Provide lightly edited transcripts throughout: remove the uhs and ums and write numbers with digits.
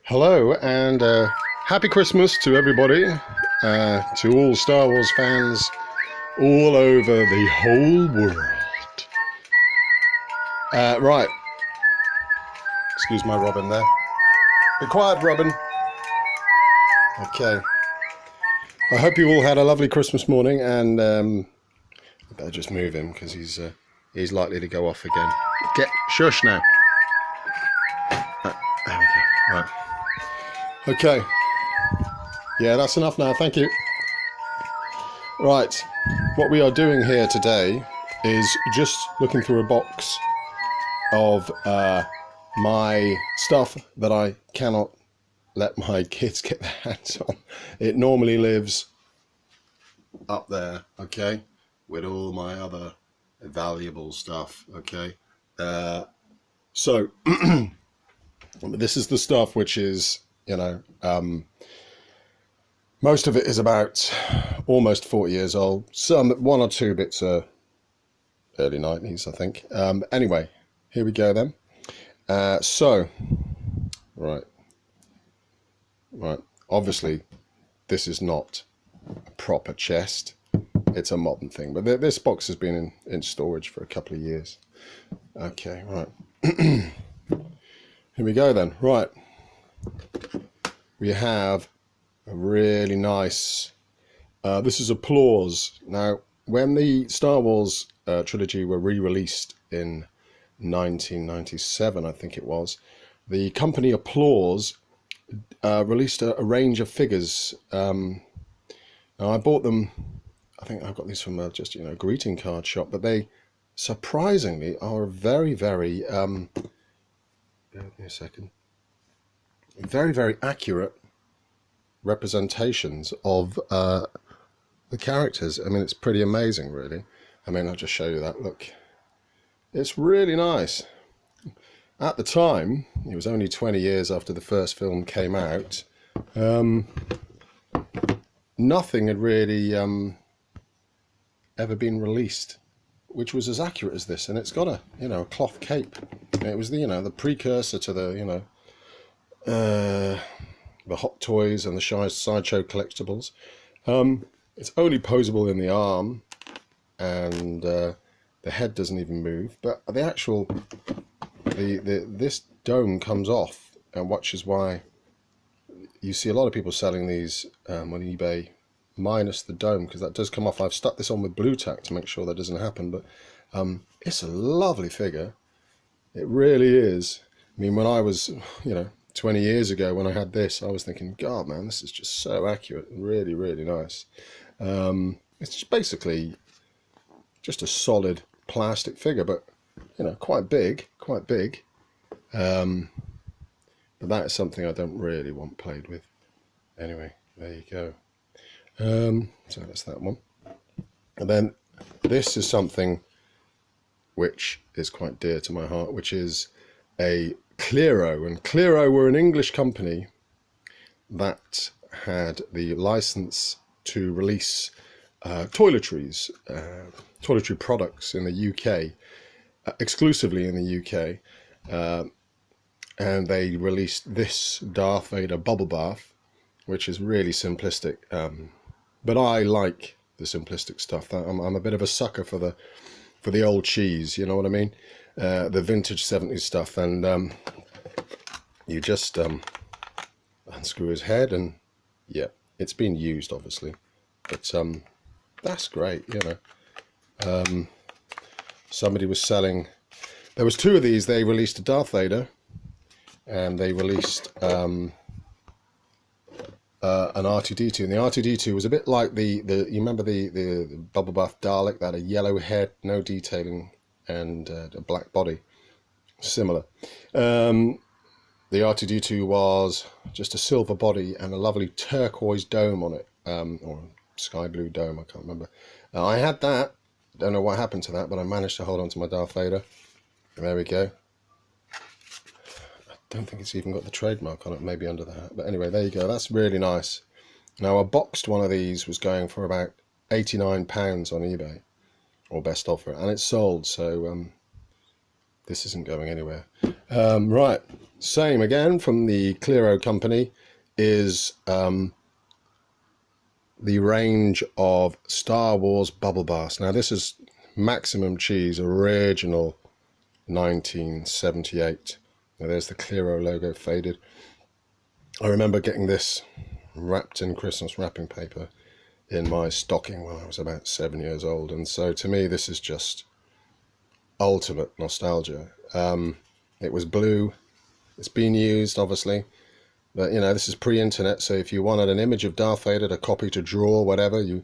Hello and happy Christmas to everybody, to all Star Wars fans all over the whole world. Right, excuse my Robin there. Be quiet, Robin. Okay. I hope you all had a lovely Christmas morning, and I better just move him because he's likely to go off again. Shush now. There we go. Right. Okay. Yeah, that's enough now. Thank you. Right. What we are doing here today is just looking through a box of my stuff that I cannot let my kids get their hands on. It normally lives up there, okay, with all my other valuable stuff, okay. So this is the stuff which is, most of it is about almost 40 years old. Some, one or two bits are early 90s, I think. Anyway, here we go then. Right. Obviously, this is not a proper chest. It's a modern thing, but this box has been in storage for a couple of years. Okay, right. Here we go then. Right. We have a really nice, this is Applause. Now, when the Star Wars trilogy were re-released in 1997, I think it was, the company Applause released a range of figures. Now, I bought them, I think I got these from just a greeting card shop, but they surprisingly are very, very, bear with me a second, very, very accurate representations of the characters. I mean, it's pretty amazing, really. I mean, I'll just show you that. Look, it's really nice. At the time, it was only 20 years after the first film came out. Nothing had really ever been released which was as accurate as this, and it's got a cloth cape. It was the precursor to the Hot Toys and the Sideshow collectibles. It's only posable in the arm, and the head doesn't even move. But the actual this dome comes off, and which is why you see a lot of people selling these on eBay minus the dome, because that does come off. I've stuck this on with blue tack to make sure that doesn't happen, but it's a lovely figure. It really is. I mean, when I was 20 years ago when I had this, I was thinking, God, man, this is just so accurate and really, really nice. It's just basically just a solid plastic figure, but quite big. But that is something I don't really want played with. Anyway, there you go. So that's that one. And then this is something which is quite dear to my heart, which is a Clero. And Clero were an English company that had the license to release toiletries, toiletry products in the UK, exclusively in the UK. And they released this Darth Vader bubble bath, which is really simplistic. But I like the simplistic stuff. I'm a bit of a sucker for the old cheese, you know what I mean? The vintage 70s stuff, and you just unscrew his head, and yeah, it's been used obviously, but that's great. Somebody was selling, there was two of these. They released a Darth Vader, and they released an R2-D2, and the R2-D2 was a bit like the you remember the bubble bath Dalek that had a yellow head, no detailing, and a black body, similar. The R2-D2 was just a silver body and a lovely turquoise dome on it, or sky blue dome, I can't remember. I had that, don't know what happened to that, but I managed to hold on to my Darth Vader. And there we go. I don't think it's even got the trademark on it, maybe under the hat. But anyway, there you go. That's really nice. Now, a boxed one of these was going for about £89 on eBay, or best offer, and it's sold. So This isn't going anywhere. Right, same again from the Clearo company is the range of Star Wars bubble baths. Now this is Maximum Cheese original 1978. Now there's the Clearo logo faded. I remember getting this wrapped in Christmas wrapping paper in my stocking when I was about 7 years old, and so to me this is just ultimate nostalgia. It was blue. It's been used obviously, but you know, this is pre-internet, so if you wanted an image of Darth Vader, a copy to draw, whatever, you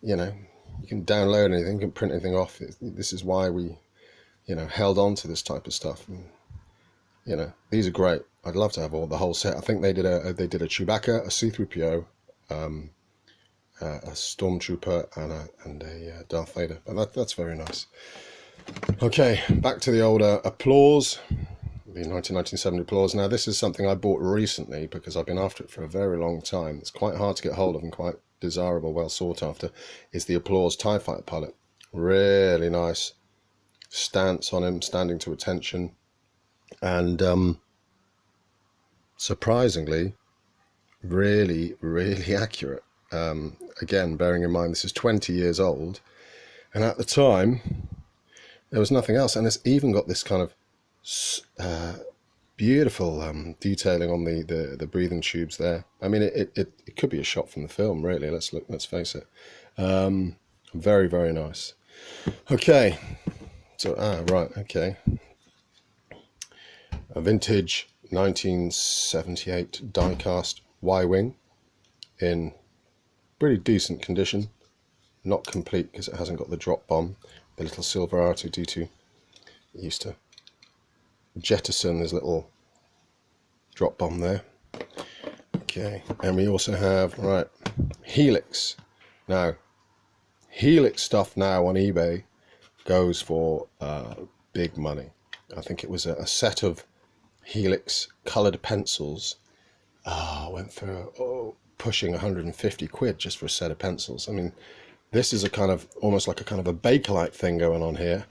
know, you can download anything, you can print anything off. This is why we, you know, held on to this type of stuff. And, you know, these are great. I'd love to have the whole set. I think they did a Chewbacca, a C-3PO, a Stormtrooper, and a Darth Vader, and that's very nice. Okay, back to the older Applause, the 1970 Applause. Now this is something I bought recently because I've been after it for a very long time. It's quite hard to get hold of and quite desirable, well sought after. Is the Applause TIE Fighter pilot. Really nice stance on him, standing to attention, and surprisingly really accurate. Again, bearing in mind this is 20 years old, and at the time there was nothing else, and it's even got this kind of beautiful detailing on the breathing tubes there. I mean, it could be a shot from the film, really. Let's face it. Very nice. Okay, so right, okay, a vintage 1978 die-cast Y-wing in pretty decent condition. Not complete because it hasn't got the drop bomb. The little silver R2-D2 used to jettison this little drop bomb there. Okay, and we also have, right, Helix. Now, Helix stuff now on eBay goes for big money. I think it was a set of Helix coloured pencils. Went for pushing 150 quid just for a set of pencils. I mean, this is a kind of, almost like a kind of a Bakelite thing going on here.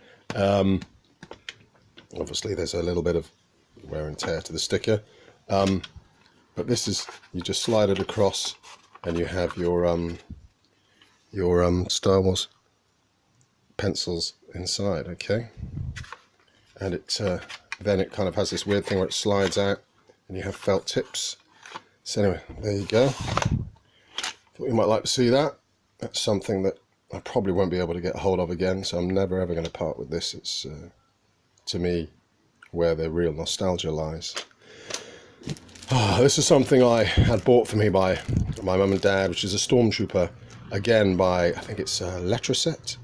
Obviously there's a little bit of wear and tear to the sticker. But this is, you just slide it across and you have your Star Wars pencils inside, okay? And it then it kind of has this weird thing where it slides out and you have felt tips. So anyway, there you go. Thought you might like to see that. That's something that I probably won't be able to get a hold of again, so I'm never ever going to part with this. It's, to me, where the real nostalgia lies. This is something I had bought for me by my mum and dad, which is a Stormtrooper, again by, I think it's Letraset.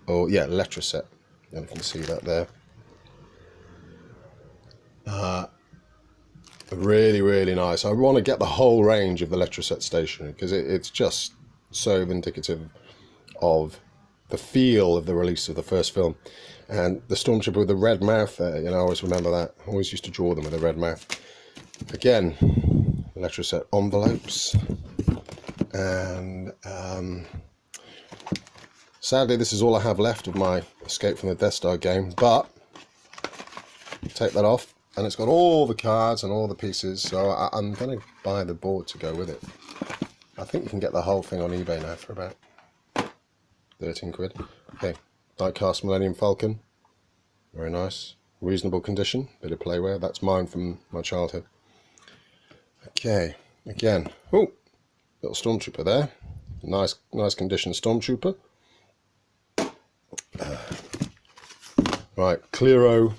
Oh yeah, Letraset. And you can see that there. Really nice. I want to get the whole range of the Letraset stationery because it's just so indicative of the feel of the release of the first film. And the Stormtrooper with the red mouth there, you know, I always remember that. I always used to draw them with a red mouth. Again, Letraset envelopes. And sadly, this is all I have left of my Escape from the Death Star game, but take that off and it's got all the cards and all the pieces, so I'm going to buy the board to go with it. I think you can get the whole thing on eBay now for about 13 quid. Okay, die-cast Millennium Falcon. Very nice. Reasonable condition. Bit of playware. That's mine from my childhood. Okay, again. Oh, little Stormtrooper there. Nice condition Stormtrooper. Right, Clearo.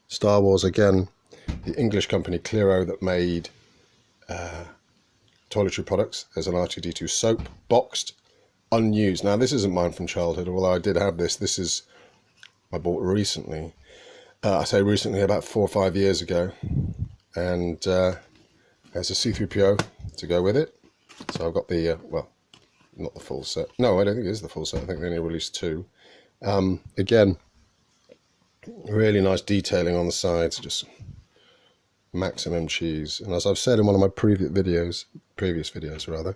Star Wars again. The English company Clearo that made toiletry products. There's an R2-D2 soap, boxed, unused. Now this isn't mine from childhood, although I did have this. This is, I bought recently. I say recently, about 4 or 5 years ago. And there's a C-3PO to go with it. So I've got the, well, not the full set. No, I don't think it is the full set. I think they only released 2. Again, really nice detailing on the sides, just maximum cheese. And as I've said in one of my previous videos rather,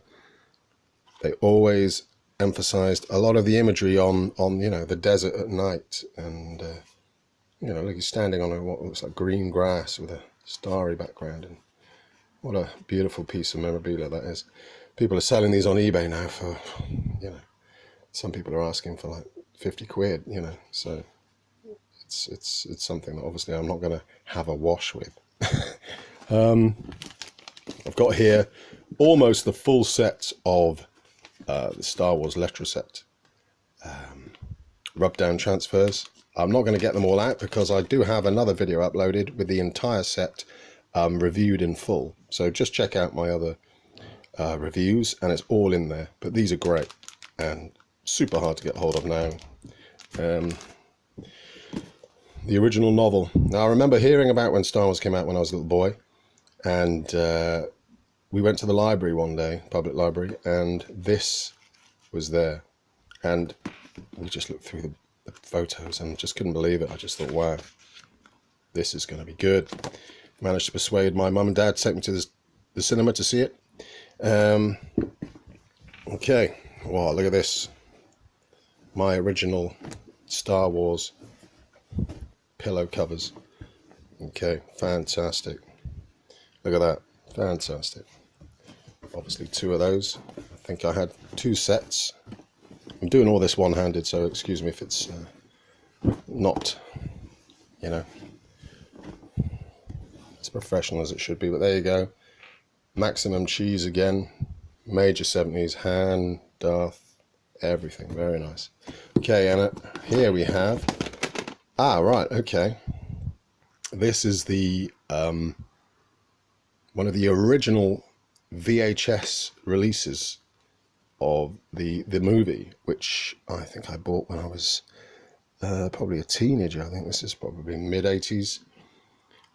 they always emphasized a lot of the imagery on you know, the desert at night and You know, like he's standing on what looks like green grass with a starry background, and what a beautiful piece of memorabilia that is. People are selling these on eBay now for, you know, some people are asking for like 50 quid, you know, so it's something that obviously I'm not going to have a wash with. I've got here almost the full set of the Star Wars Letra set rub down transfers. I'm not going to get them all out because I do have another video uploaded with the entire set reviewed in full, so just check out my other reviews and it's all in there. But these are great and super hard to get hold of now. The original novel. Now I remember hearing about when Star Wars came out when I was a little boy, and we went to the library one day, public library, and this was there, and we just looked through the photos and just couldn't believe it. I just thought, wow, this is going to be good. Managed to persuade my mum and dad to take me to the cinema to see it. Okay, wow, look at this. My original Star Wars pillow covers. Okay, fantastic. Look at that, fantastic. Obviously 2 of those. I think I had 2 sets. I'm doing all this one-handed, so excuse me if it's not, you know, as professional as it should be, but there you go. Maximum cheese again, major 70s, Han, Darth, everything, very nice. Okay, and here we have, right, okay. This is the, one of the original VHS releases of the movie, which I think I bought when I was probably a teenager. I think this is probably mid-80s.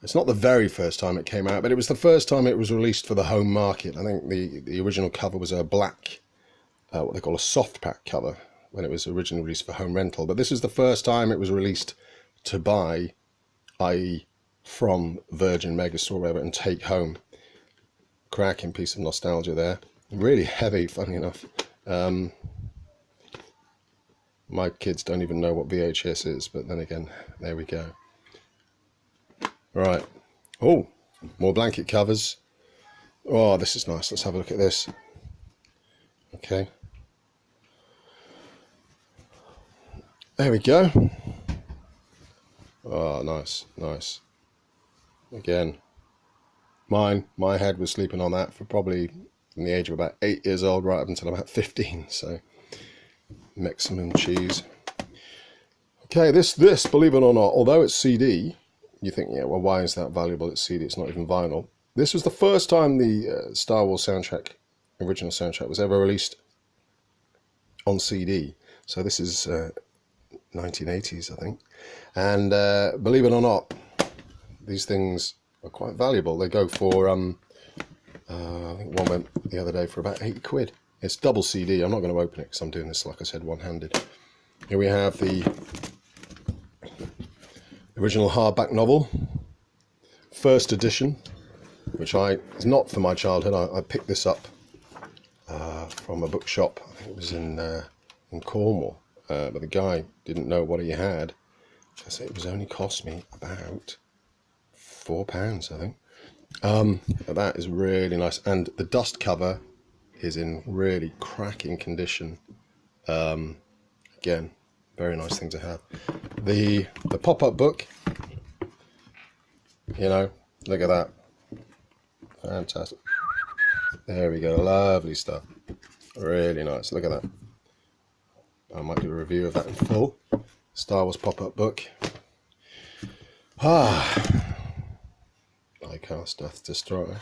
It's not the very first time it came out, but it was the first time it was released for the home market. I think the original cover was a black, what they call a soft pack cover, when it was originally released for home rental. But this is the first time it was released to buy, i.e. from Virgin Megastore or whatever, and take home. Cracking piece of nostalgia there. Really heavy, funny enough. My kids don't even know what VHS is, but then again, there we go. Right. Oh, more blanket covers. Oh, this is nice. Let's have a look at this. Okay. There we go. Oh, nice, nice. Again, my head was sleeping on that for probably from the age of about 8 years old right up until about 15. So, maximum cheese. Okay, this, believe it or not, although it's CD, you think, yeah, well, why is that valuable? It's CD, it's not even vinyl. This was the first time the Star Wars soundtrack, original soundtrack, was ever released on CD. So this is 1980s, I think. And believe it or not, these things are quite valuable. They go for, I think one went the other day for about 80 quid. It's double CD. I'm not going to open it because I'm doing this, like I said, one-handed. Here we have the original hardback novel, first edition, which is not for my childhood. I picked this up from a bookshop. I think it was in Cornwall, but the guy didn't know what he had. I say it was only cost me about £4, I think. But that is really nice, and the dust cover is in really cracking condition. Again, very nice thing to have. The pop-up book, you know, look at that, fantastic. There we go, lovely stuff, really nice. Look at that. I might do a review of that in full. Star Wars pop-up book. Diecast Death Destroyer.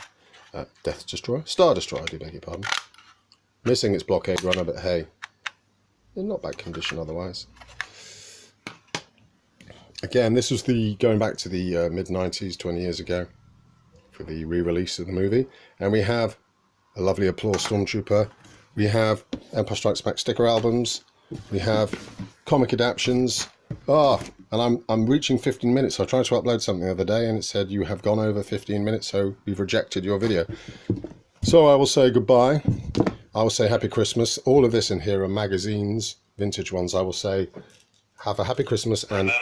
Star Destroyer, I do beg your pardon. Missing its blockade runner, but hey, in not bad condition otherwise. Again, this was going back to the mid-90s, 20 years ago, for the re-release of the movie. And we have a lovely Applause Stormtrooper. We have Empire Strikes Back sticker albums. We have comic adaptions. And I'm reaching 15 minutes. I tried to upload something the other day and it said you have gone over 15 minutes, so we've rejected your video. So I will say goodbye. I will say Happy Christmas. All of this in here are magazines, vintage ones. I will say have a Happy Christmas and